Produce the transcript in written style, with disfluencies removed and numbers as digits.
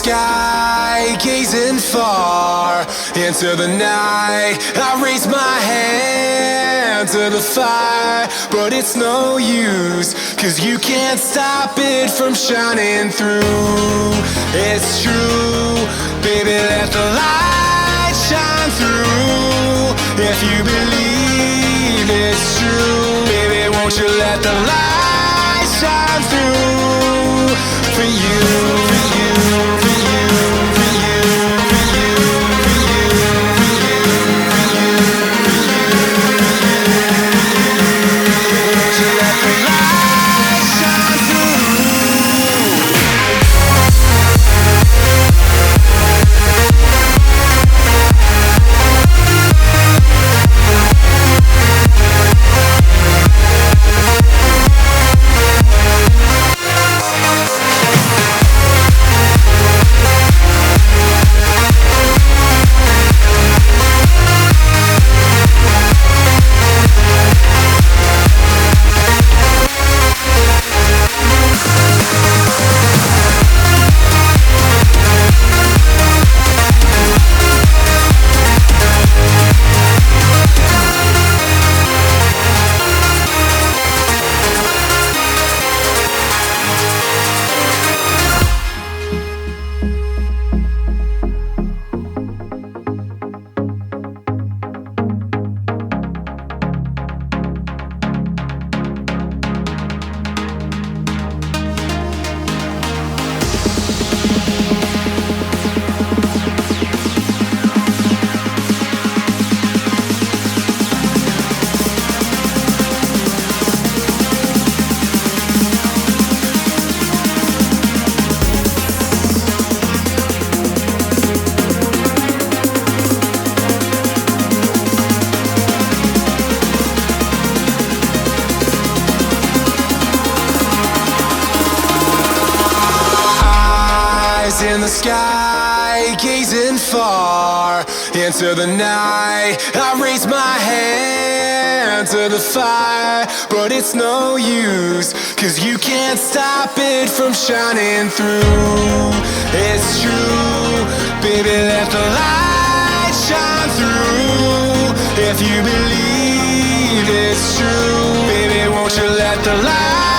sky, gazing far into the night. I raise my hand to the fire, but it's no use, 'cause you can't stop it from shining through. It's true, baby, let the light shine through. If you believe it's true, baby, won't you let the light shine through for you, for you, for you, for you, for you, for you, for you, for you, for you. Won't you let the light shine through? In the sky, gazing far into the night. I raise my hand to the fire, but it's no use, 'cause you can't stop it from shining through. It's true, baby, let the light shine through. If you believe it's true, baby, won't you let the light